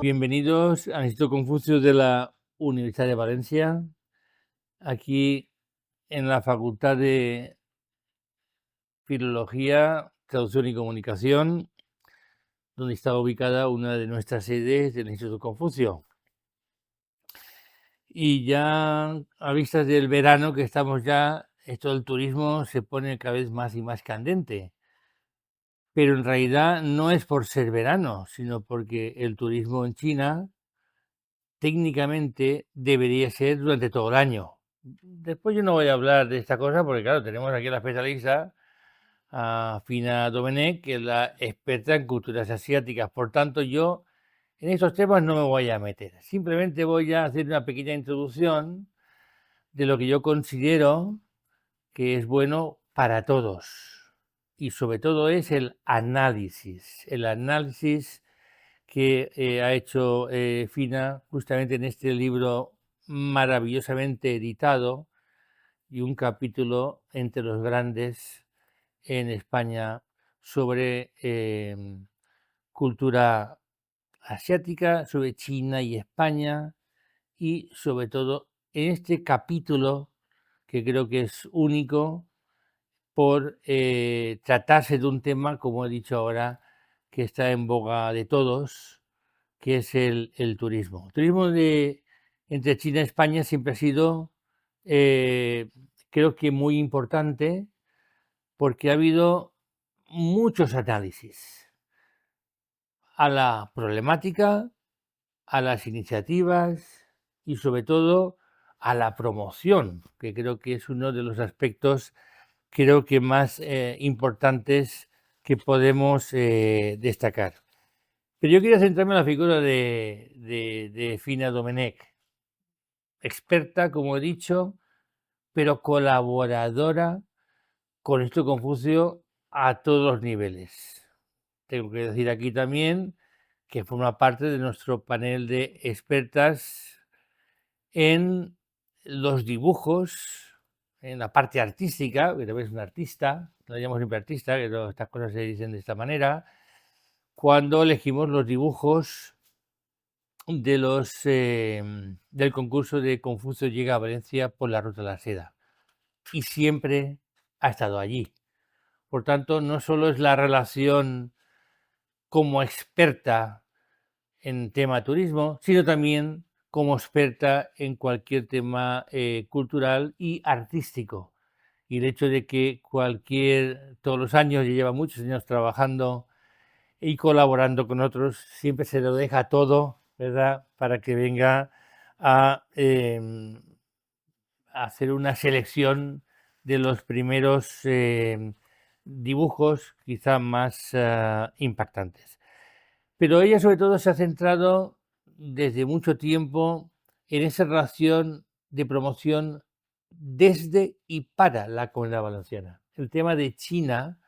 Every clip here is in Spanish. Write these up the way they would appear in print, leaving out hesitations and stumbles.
Bienvenidos al Instituto Confucio de la Universidad de Valencia, aquí en la Facultad de Filología, Traducción y Comunicación, donde está ubicada una de nuestras sedes del Instituto Confucio. Y ya a vistas del verano que estamos ya, esto del turismo se pone cada vez más y más candente. Pero en realidad no es por ser verano, sino porque el turismo en China técnicamente debería ser durante todo el año. Después yo no voy a hablar de esta cosa porque, claro, tenemos aquí a la especialista, a Fina Domenech, que es la experta en culturas asiáticas. Por tanto, yo en estos temas no me voy a meter. Simplemente voy a hacer una pequeña introducción de lo que yo considero que es bueno para todos. Y sobre todo es el análisis. El análisis que ha hecho Fina justamente en este libro maravillosamente editado y un capítulo entre los grandes en España sobre cultura asiática, sobre China y España y sobre todo en este capítulo que creo que es único por tratarse de un tema, como he dicho ahora, que está en boga de todos, que es el turismo. El turismo entre China y España siempre ha sido, eh, creo que muy importante, porque ha habido muchos análisis a la problemática, a las iniciativas y sobre todo a la promoción, que creo que es uno de los aspectos creo que más importantes que podemos destacar. Pero yo quería centrarme en la figura de Fina Domenech, experta, como he dicho, pero colaboradora con esto Confucio a todos los niveles. Tengo que decir aquí también que forma parte de nuestro panel de expertas en los dibujos, en la parte artística, que también es un artista, no llamamos siempre artista, que estas cosas se dicen de esta manera, cuando elegimos los dibujos del concurso de Confucio llega a Valencia por la Ruta de la Seda y siempre ha estado allí. Por tanto, no solo es la relación como experta en tema turismo, sino también como experta en cualquier tema cultural y artístico. Y el hecho de que todos los años, ya lleva muchos años trabajando y colaborando con otros, siempre se lo deja todo, ¿verdad? Para que venga a hacer una selección de los primeros dibujos quizá más impactantes. Pero ella sobre todo se ha centrado desde mucho tiempo en esa relación de promoción desde y para la Comunidad Valenciana. El tema de China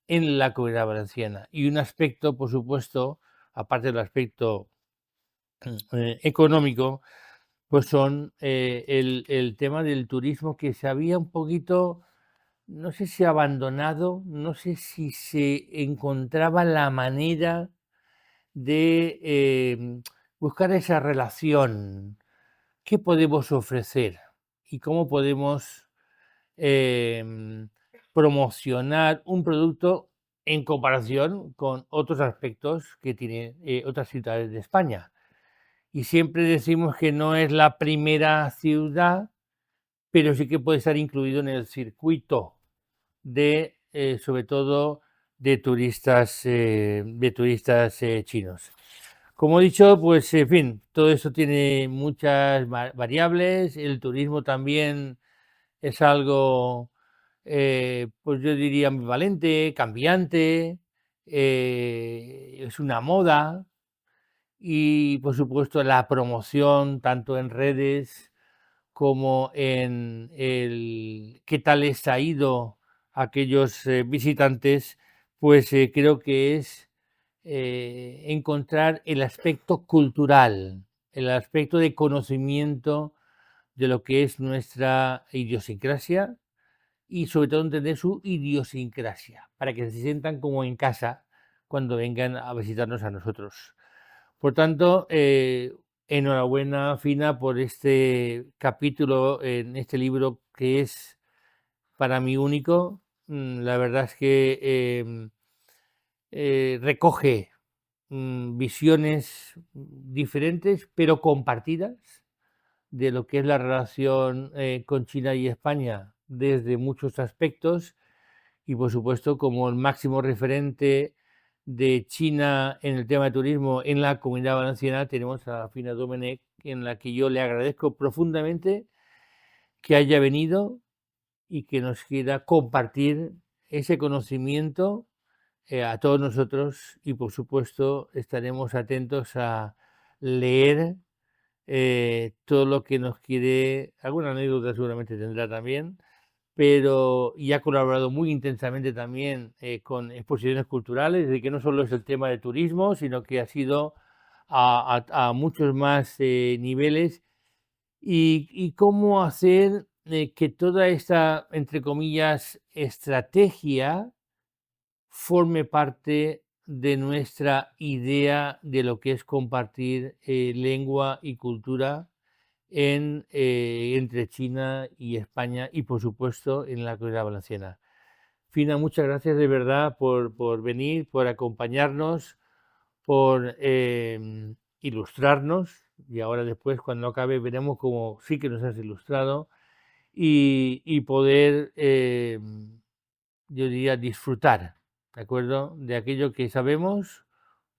en la Comunidad Valenciana. Y un aspecto, por supuesto, aparte del aspecto económico, pues son el tema del turismo que se había un poquito, no sé si abandonado, no sé si se encontraba la manera de buscar esa relación. ¿Qué podemos ofrecer? ¿Y cómo podemos em, promocionar un producto en comparación con otros aspectos que tienen otras ciudades de España? Y siempre decimos que no es la primera ciudad, pero sí que puede estar incluido en el circuito sobre todo, de turistas chinos. Como he dicho, pues en fin, todo eso tiene muchas variables. El turismo también es algo, pues yo diría ambivalente, cambiante, es una moda y por supuesto la promoción tanto en redes como en el qué tal les ha ido a aquellos visitantes, pues creo que es encontrar el aspecto cultural, el aspecto de conocimiento de lo que es nuestra idiosincrasia y sobre todo entender su idiosincrasia para que se sientan como en casa cuando vengan a visitarnos a nosotros. Por tanto, enhorabuena, Fina, por este capítulo en este libro que es para mí único. La verdad es que recoge visiones diferentes, pero compartidas, de lo que es la relación con China y España desde muchos aspectos, y por supuesto como el máximo referente de China en el tema de turismo en la Comunidad Valenciana tenemos a Fina Domenech, en la que yo le agradezco profundamente que haya venido y que nos quiera compartir ese conocimiento a todos nosotros, y por supuesto estaremos atentos a leer todo lo que nos quiere, alguna anécdota seguramente tendrá también, pero y ha colaborado muy intensamente también con exposiciones culturales, de que no solo es el tema de turismo, sino que ha sido a muchos más niveles, y cómo hacer que toda esta, entre comillas, estrategia forme parte de nuestra idea de lo que es compartir lengua y cultura entre China y España, y por supuesto en la Comunidad Valenciana. Fina, muchas gracias de verdad por venir, por acompañarnos, por ilustrarnos, y ahora después cuando acabe veremos cómo sí que nos has ilustrado, y poder, yo diría, disfrutar, ¿de acuerdo?, de aquello que sabemos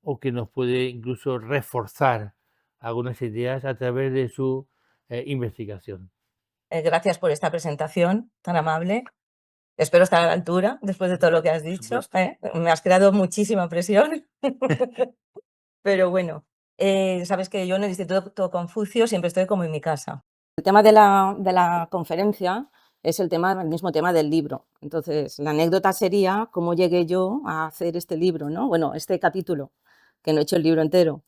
o que nos puede incluso reforzar algunas ideas a través de su investigación. Gracias por esta presentación tan amable. Espero estar a la altura después de todo lo que has Por dicho, supuesto. ¿eh? Me has creado muchísima presión. Pero bueno, sabes que yo en el Instituto Confucio siempre estoy como en mi casa. El tema de la conferencia es el mismo tema del libro. Entonces, la anécdota sería cómo llegué yo a hacer este libro, ¿no? Bueno, este capítulo, que no he hecho el libro entero.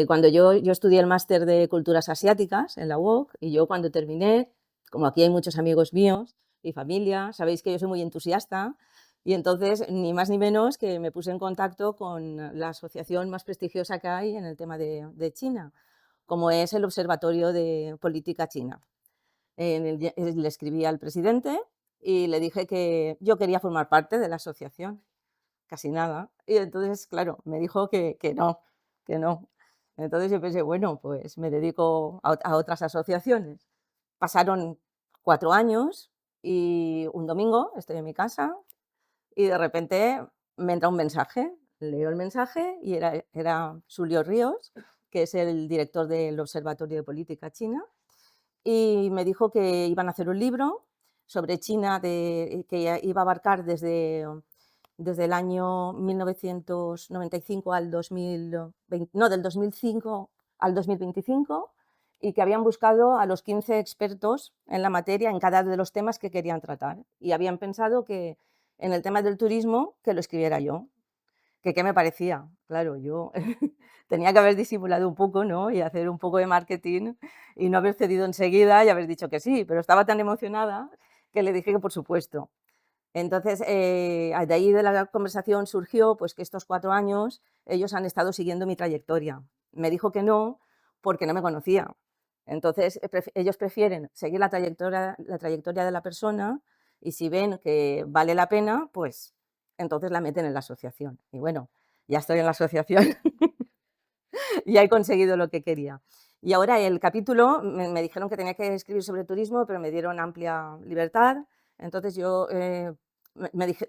Cuando yo estudié el máster de culturas asiáticas en la UOC, y yo cuando terminé, como aquí hay muchos amigos míos y familia, sabéis que yo soy muy entusiasta, y entonces ni más ni menos que me puse en contacto con la asociación más prestigiosa que hay en el tema de China, como es el Observatorio de Política China. Le escribí al presidente y le dije que yo quería formar parte de la asociación, casi nada. Y entonces, claro, me dijo que no, que no. Entonces yo pensé, bueno, pues me dedico a otras asociaciones. Pasaron 4 años y un domingo estoy en mi casa y de repente me entra un mensaje. Leo el mensaje y era Sulio Ríos, que es el director del Observatorio de Política China, y me dijo que iban a hacer un libro sobre China que iba a abarcar desde el año 1995 al 2020, no, del 2005 al 2025, y que habían buscado a los 15 expertos en la materia en cada de los temas que querían tratar, y habían pensado que en el tema del turismo que lo escribiera yo. Que qué me parecía. Claro, yo tenía que haber disimulado un poco, ¿no? Y hacer un poco de marketing y no haber cedido enseguida y haber dicho que sí, pero estaba tan emocionada que le dije que por supuesto. Entonces, de ahí de la conversación surgió pues que estos 4 años ellos han estado siguiendo mi trayectoria. Me dijo que no porque no me conocía. Entonces, ellos prefieren seguir la trayectoria de la persona, y si ven que vale la pena, pues entonces la meten en la asociación. Y bueno, ya estoy en la asociación y he conseguido lo que quería. Y ahora el capítulo, me dijeron que tenía que escribir sobre turismo, pero me dieron amplia libertad. Entonces yo me dije,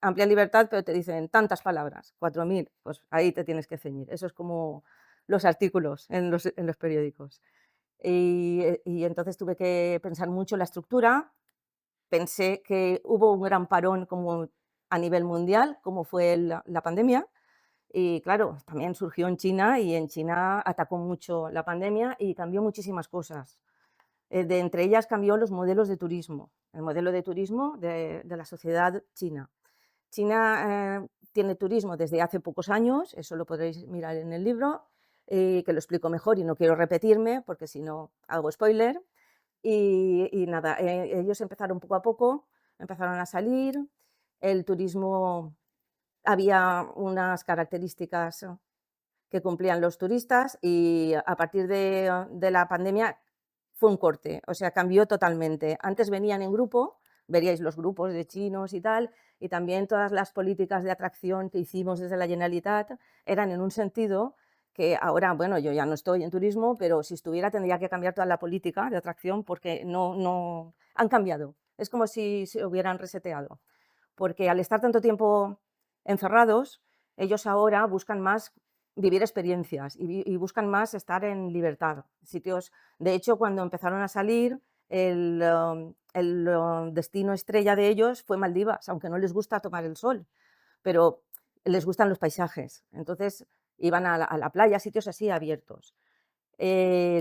amplia libertad, pero te dicen tantas palabras, 4.000, pues ahí te tienes que ceñir. Eso es como los artículos en los periódicos. Y entonces tuve que pensar mucho en la estructura. Pensé que hubo un gran parón como a nivel mundial, como fue la pandemia, y claro, también surgió en China, y en China atacó mucho la pandemia y cambió muchísimas cosas. Entre ellas cambió los modelos de turismo, el modelo de turismo de la sociedad china. China tiene turismo desde hace pocos años, eso lo podréis mirar en el libro, que lo explico mejor y no quiero repetirme porque si no hago spoiler. Y nada, ellos empezaron poco a poco, empezaron a salir, el turismo había unas características que cumplían los turistas y a partir de la pandemia fue un corte, o sea, cambió totalmente. Antes venían en grupo, veríais los grupos de chinos y tal, y también todas las políticas de atracción que hicimos desde la Generalitat eran en un sentido que ahora, bueno, yo ya no estoy en turismo, pero si estuviera tendría que cambiar toda la política de atracción porque no han cambiado. Es como si se hubieran reseteado, porque al estar tanto tiempo encerrados, ellos ahora buscan más vivir experiencias y buscan más estar en libertad. Sitios, de hecho, cuando empezaron a salir, el destino estrella de ellos fue Maldivas, aunque no les gusta tomar el sol, pero les gustan los paisajes. Entonces iban a la playa, sitios así abiertos.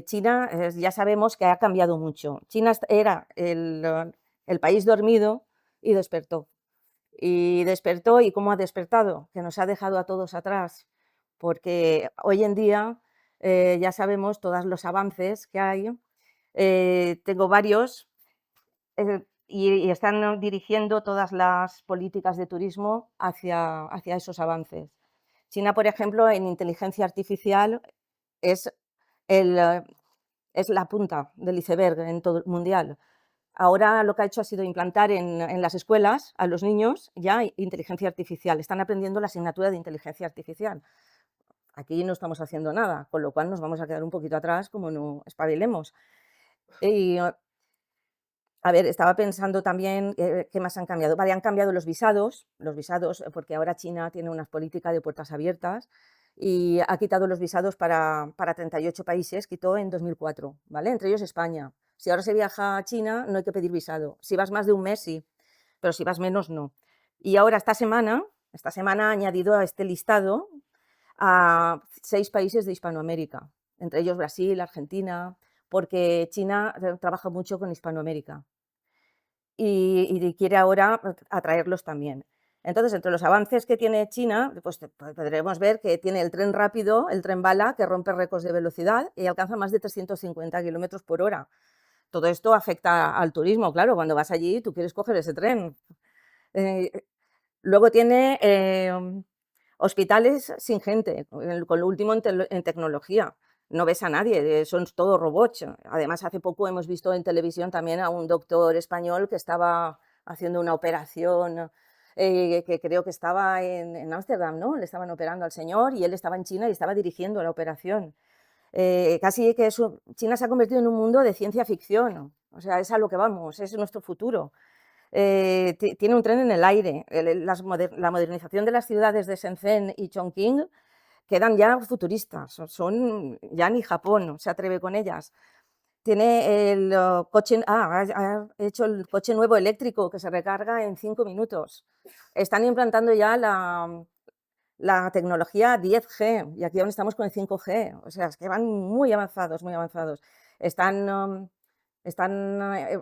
China, ya sabemos que ha cambiado mucho. China era el país dormido y despertó. Y despertó, ¿y cómo ha despertado? Que nos ha dejado a todos atrás, porque hoy en día ya sabemos todos los avances que hay. Tengo varios y están dirigiendo todas las políticas de turismo hacia esos avances. China, por ejemplo, en inteligencia artificial es, es la punta del iceberg en todo el mundial. Ahora lo que ha hecho ha sido implantar en las escuelas a los niños ya inteligencia artificial. Están aprendiendo la asignatura de inteligencia artificial. Aquí no estamos haciendo nada, con lo cual nos vamos a quedar un poquito atrás como no espabilemos. Y, a ver, estaba pensando también, ¿qué más han cambiado? Vale, han cambiado los visados, porque ahora China tiene unas políticas de puertas abiertas y ha quitado los visados para 38 países, quitó en 2004, ¿vale? Entre ellos España. Si ahora se viaja a China, no hay que pedir visado. Si vas más de un mes, sí, pero si vas menos, no. Y ahora esta semana ha añadido a este listado a 6 países de Hispanoamérica, entre ellos Brasil, Argentina, porque China trabaja mucho con Hispanoamérica y quiere ahora atraerlos también. Entonces, entre los avances que tiene China, pues podremos ver que tiene el tren rápido, el tren bala, que rompe récords de velocidad y alcanza más de 350 kilómetros por hora. Todo esto afecta al turismo, claro, cuando vas allí tú quieres coger ese tren. Eh, Luego tiene hospitales sin gente, con lo último en tecnología. No ves a nadie, son todos robots. Además, hace poco hemos visto en televisión también a un doctor español que estaba haciendo una operación, que creo que estaba en Ámsterdam, ¿no? Le estaban operando al señor y él estaba en China y estaba dirigiendo la operación. Casi que China se ha convertido en un mundo de ciencia ficción, o sea, es a lo que vamos, es nuestro futuro. Tiene un tren en el aire. La modernización de las ciudades de Shenzhen y Chongqing quedan ya futuristas, son ya ni Japón se atreve con ellas. Tiene el coche, ha hecho el coche nuevo eléctrico que se recarga en 5 minutos. Están implantando ya la tecnología 10G y aquí aún estamos con el 5G, o sea, es que van muy avanzados, muy avanzados. Están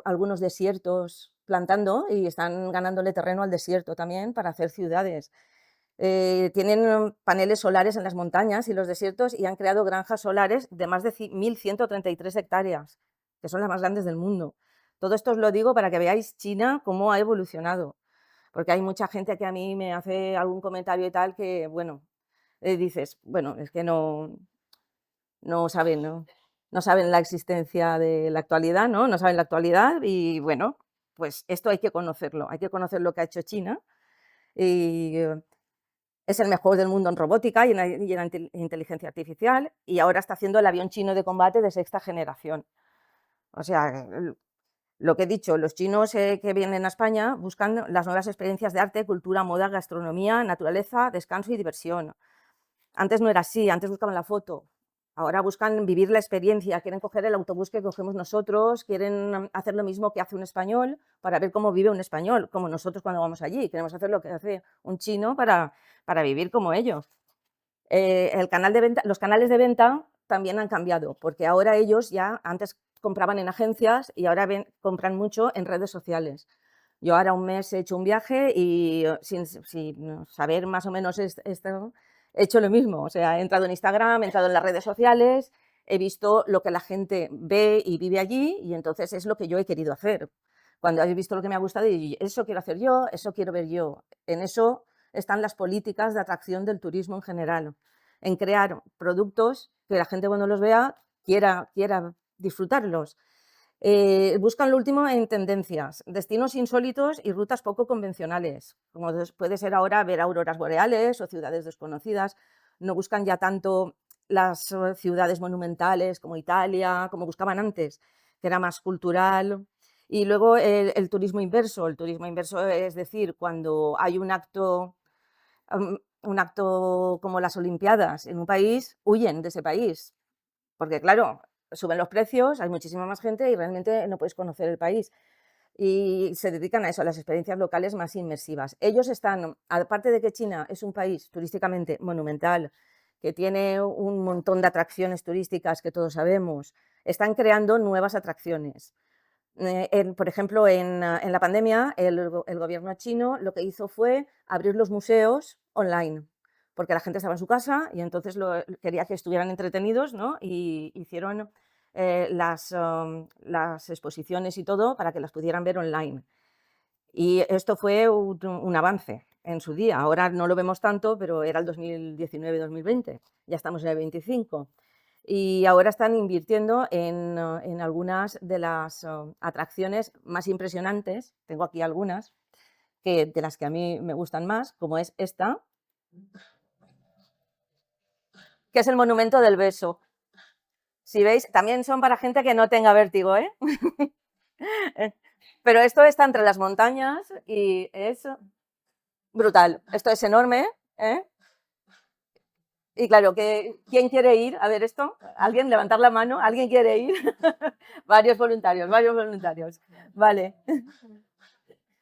algunos desiertos plantando y están ganándole terreno al desierto también para hacer ciudades. Tienen paneles solares en las montañas y los desiertos y han creado granjas solares de más de 1.133 hectáreas, que son las más grandes del mundo. Todo esto os lo digo para que veáis China cómo ha evolucionado, porque hay mucha gente que a mí me hace algún comentario y tal que, bueno, dices, bueno, es que no saben, no saben la existencia de la actualidad, ¿no? No saben la actualidad y, bueno, pues esto hay que conocer lo que ha hecho China y es el mejor del mundo en robótica y en inteligencia artificial y ahora está haciendo el avión chino de combate de sexta generación. O sea, lo que he dicho, los chinos que vienen a España buscan las nuevas experiencias de arte, cultura, moda, gastronomía, naturaleza, descanso y diversión. Antes no era así, antes buscaban la foto. Ahora buscan vivir la experiencia, quieren coger el autobús que cogemos nosotros, quieren hacer lo mismo que hace un español para ver cómo vive un español, como nosotros cuando vamos allí. Queremos hacer lo que hace un chino para vivir como ellos. Los canales de venta también han cambiado, porque ahora ellos ya antes compraban en agencias y ahora compran mucho en redes sociales. Yo ahora un mes he hecho un viaje y sin saber más o menos esto, he hecho lo mismo. O sea, he entrado en Instagram, he entrado en las redes sociales, he visto lo que la gente ve y vive allí y entonces es lo que yo he querido hacer. Cuando he visto lo que me ha gustado y eso quiero hacer yo, eso quiero ver yo. En eso están las políticas de atracción del turismo en general. en crear productos que la gente cuando los vea quiera disfrutarlos. Buscan lo último en tendencias, destinos insólitos y rutas poco convencionales, como puede ser ahora ver auroras boreales o ciudades desconocidas. No buscan ya tanto las ciudades monumentales como Italia, como buscaban antes, que era más cultural. Y luego el turismo inverso. El turismo inverso es decir, cuando hay un acto como las Olimpiadas en un país, huyen de ese país, porque claro, suben los precios, hay muchísima más gente y realmente no puedes conocer el país. Y se dedican a eso, a las experiencias locales más inmersivas. Ellos están, aparte de que China es un país turísticamente monumental, que tiene un montón de atracciones turísticas que todos sabemos, están creando nuevas atracciones. Por ejemplo, en la pandemia, el gobierno chino lo que hizo fue abrir los museos online, porque la gente estaba en su casa y entonces quería que estuvieran entretenidos, ¿no? Y hicieron las exposiciones y todo para que las pudieran ver online. Y esto fue un avance en su día. Ahora no lo vemos tanto, pero era el 2019-2020, ya estamos en el 25. Y ahora están invirtiendo en algunas de las atracciones más impresionantes. Tengo aquí algunas de las que a mí me gustan más, como es esta, que es el Monumento del Beso. Si veis, también son para gente que no tenga vértigo, ¿eh? Pero esto está entre las montañas y es brutal. Esto es enorme, ¿eh? Y claro, ¿quién quiere ir a ver esto? ¿Alguien? Levantar la mano. ¿Alguien quiere ir? Varios voluntarios, varios voluntarios. Vale.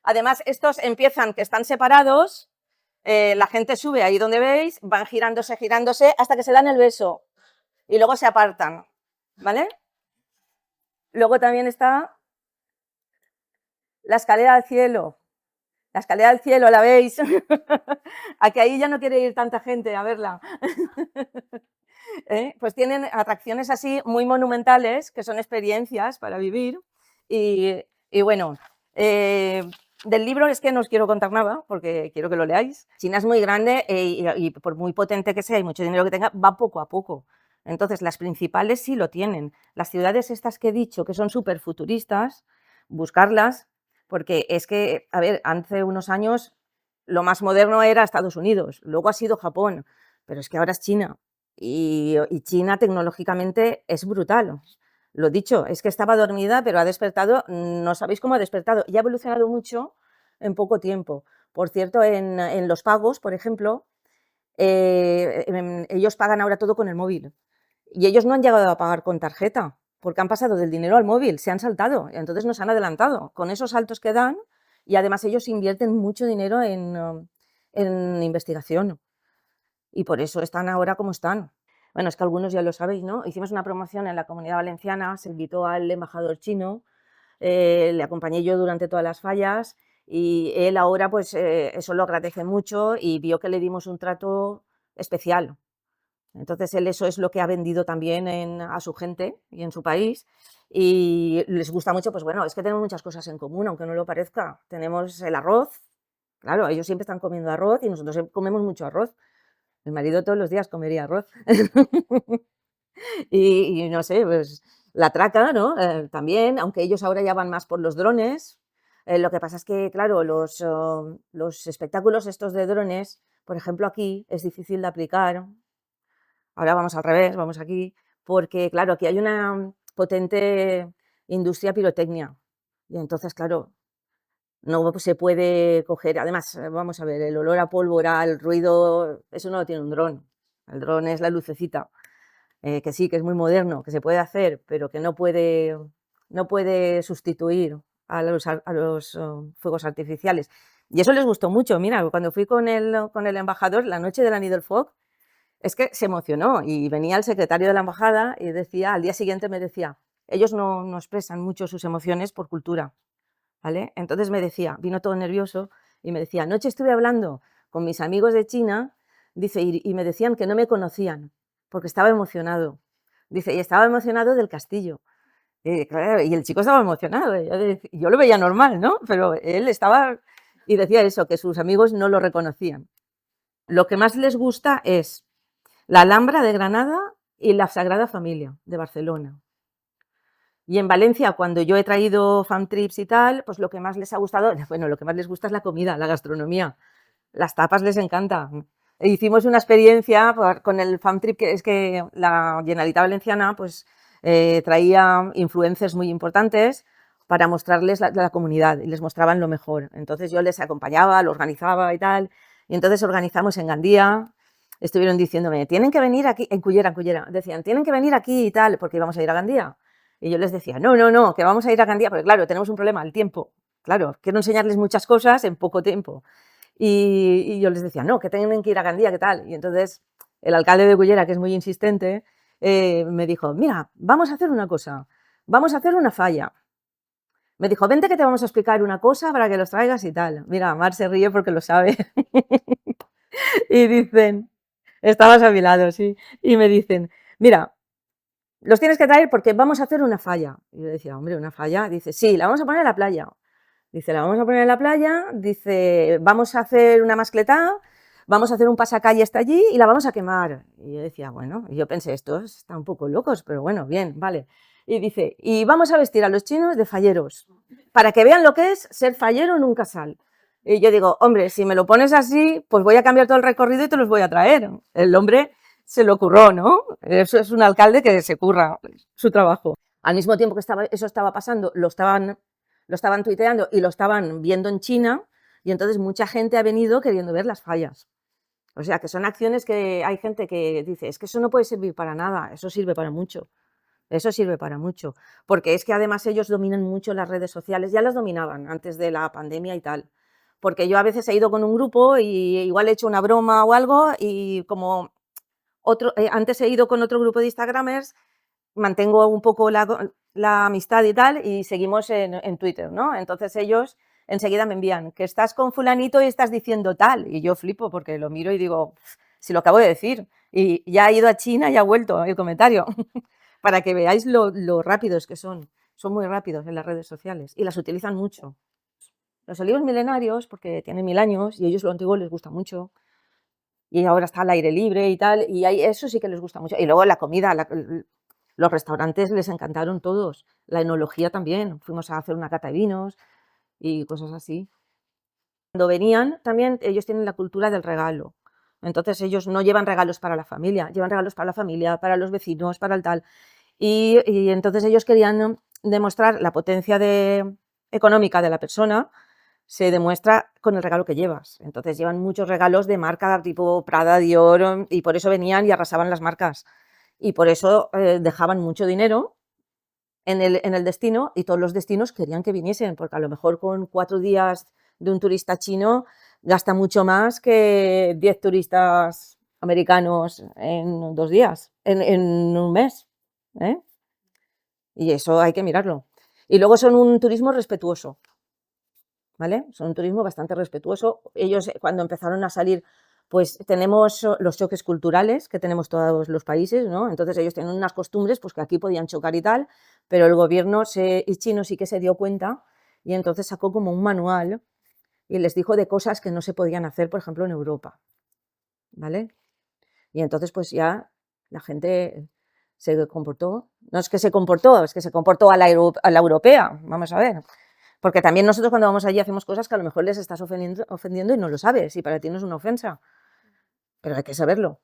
Además, estos empiezan que están separados, la gente sube ahí donde veis, van girándose, girándose, hasta que se dan el beso y luego se apartan, ¿vale? Luego también está la escalera al cielo. La escalera al cielo, ¿la veis? A que ahí ya no quiere ir tanta gente a verla. Pues tienen atracciones así muy monumentales, que son experiencias para vivir. Y bueno, del libro es que no os quiero contar nada, porque quiero que lo leáis. China es muy grande y por muy potente que sea y mucho dinero que tenga, va poco a poco. Entonces, las principales sí lo tienen. Las ciudades estas que he dicho, que son súper futuristas, buscarlas, porque es que, a ver, hace unos años lo más moderno era Estados Unidos, luego ha sido Japón, pero es que ahora es China. Y China tecnológicamente es brutal. Lo dicho, es que estaba dormida, pero ha despertado, no sabéis cómo ha despertado, y ha evolucionado mucho en poco tiempo. Por cierto, en los pagos, por ejemplo, ellos pagan ahora todo con el móvil. Y ellos no han llegado a pagar con tarjeta, porque han pasado del dinero al móvil, se han saltado, entonces nos han adelantado. Con esos saltos que dan, y además ellos invierten mucho dinero en investigación. Y por eso están ahora como están. Bueno, es que algunos ya lo sabéis, ¿no? Hicimos una promoción en la Comunidad Valenciana, se invitó al embajador chino, le acompañé yo durante todas las fallas y él ahora pues eso lo agradece mucho y vio que le dimos un trato especial. Entonces él eso es lo que ha vendido también a su gente y en su país y les gusta mucho, pues bueno, es que tenemos muchas cosas en común, aunque no lo parezca. Tenemos el arroz, claro, ellos siempre están comiendo arroz y nosotros comemos mucho arroz. Mi marido todos los días comería arroz. Y no sé, pues la traca, ¿no? También, aunque ellos ahora ya van más por los drones. Lo que pasa es que, claro, los espectáculos estos de drones, por ejemplo, aquí es difícil de aplicar. Ahora vamos al revés, vamos aquí, porque, claro, aquí hay una potente industria pirotecnia. Y entonces, claro, no se puede coger, además, vamos a ver, el olor a pólvora, el ruido, eso no lo tiene un dron. El dron es la lucecita, que sí, que es muy moderno, que se puede hacer, pero que no puede sustituir a los fuegos artificiales. Y eso les gustó mucho. Mira, cuando fui con el embajador, la noche del Nidelfog, es que se emocionó y venía el secretario de la embajada y decía, al día siguiente me decía, ellos no expresan mucho sus emociones por cultura. ¿Vale? Entonces me decía, vino todo nervioso y me decía, anoche estuve hablando con mis amigos de China, dice, y me decían que no me conocían porque estaba emocionado. Dice, y estaba emocionado del castillo. Y, claro, y el chico estaba emocionado. Yo lo veía normal, ¿no? Pero él estaba y decía eso, que sus amigos no lo reconocían. Lo que más les gusta es la Alhambra de Granada y la Sagrada Familia de Barcelona. Y en Valencia, cuando yo he traído fan trips y tal, pues lo que más les ha gustado, bueno, lo que más les gusta es la comida, la gastronomía. Las tapas les encanta. Hicimos una experiencia con el fan trip, que es que la Generalitat Valenciana pues, traía influencers muy importantes para mostrarles la comunidad y les mostraban lo mejor. Entonces yo les acompañaba, lo organizaba y tal. Y entonces organizamos en Gandía. Estuvieron diciéndome, tienen que venir aquí, en Cullera, decían, tienen que venir aquí y tal, porque íbamos a ir a Gandía. Y yo les decía, no, que vamos a ir a Gandía, porque claro, tenemos un problema, el tiempo. Claro, quiero enseñarles muchas cosas en poco tiempo. Y yo les decía, no, que tienen que ir a Gandía, ¿qué tal? Y entonces el alcalde de Cullera, que es muy insistente, me dijo, mira, vamos a hacer una cosa, vamos a hacer una falla. Me dijo, vente que te vamos a explicar una cosa para que los traigas y tal. Mira, Mar se ríe porque lo sabe. Y dicen, estabas a mi lado, sí. Y me dicen, mira, los tienes que traer porque vamos a hacer una falla. Y yo decía, hombre, ¿una falla? Dice, sí, la vamos a poner en la playa. Dice, la vamos a poner en la playa, dice, vamos a hacer una mascletá, vamos a hacer un pasacalle hasta allí y la vamos a quemar. Y yo decía, bueno, y yo pensé, estos están un poco locos, pero bueno, bien, vale. Y dice, y vamos a vestir a los chinos de falleros, para que vean lo que es ser fallero en un casal. Y yo digo, hombre, si me lo pones así, pues voy a cambiar todo el recorrido y te los voy a traer. El hombre se lo curró, ¿no? Eso es un alcalde que se curra su trabajo. Al mismo tiempo que eso estaba pasando, lo estaban tuiteando y lo estaban viendo en China, y entonces mucha gente ha venido queriendo ver las fallas. O sea, que son acciones que hay gente que dice, es que eso no puede servir para nada, eso sirve para mucho. Eso sirve para mucho, porque es que además ellos dominan mucho las redes sociales, ya las dominaban antes de la pandemia y tal, porque yo a veces he ido con un grupo y igual he hecho una broma o algo y como antes he ido con otro grupo de Instagramers, mantengo un poco la amistad y tal y seguimos en Twitter, ¿no? Entonces ellos enseguida me envían que estás con fulanito y estás diciendo tal y yo flipo porque lo miro y digo, si lo acabo de decir y ya ha ido a China y ha vuelto el comentario. Para que veáis lo rápidos que son muy rápidos en las redes sociales y las utilizan mucho. Los olivos milenarios, porque tienen 1000 años y ellos lo antiguo les gusta mucho, y ahora está al aire libre y tal, y eso sí que les gusta mucho. Y luego la comida, los restaurantes les encantaron todos, la enología también, fuimos a hacer una cata de vinos y cosas así. Cuando venían, también ellos tienen la cultura del regalo. Entonces ellos no llevan regalos para la familia, llevan regalos para la familia, para los vecinos, para el tal. Y entonces ellos querían demostrar la potencia económica de la persona, se demuestra con el regalo que llevas. Entonces llevan muchos regalos de marca tipo Prada, Dior, y por eso venían y arrasaban las marcas. Y por eso dejaban mucho dinero en el destino, y todos los destinos querían que viniesen, porque a lo mejor con 4 días de un turista chino gasta mucho más que 10 turistas americanos en 2 días, en un mes. ¿Eh? Y eso hay que mirarlo. Y luego son un turismo respetuoso, ¿vale? Son un turismo bastante respetuoso. Ellos cuando empezaron a salir, pues tenemos los choques culturales que tenemos todos los países, ¿no? Entonces ellos tienen unas costumbres pues que aquí podían chocar y tal, pero el gobierno chino sí que se dio cuenta y entonces sacó como un manual y les dijo de cosas que no se podían hacer, por ejemplo, en Europa, ¿vale? Y entonces pues ya la gente se comportó, no es que se comportó, es que se comportó a la europea, vamos a ver. Porque también nosotros cuando vamos allí hacemos cosas que a lo mejor les estás ofendiendo y no lo sabes, y para ti no es una ofensa, pero hay que saberlo.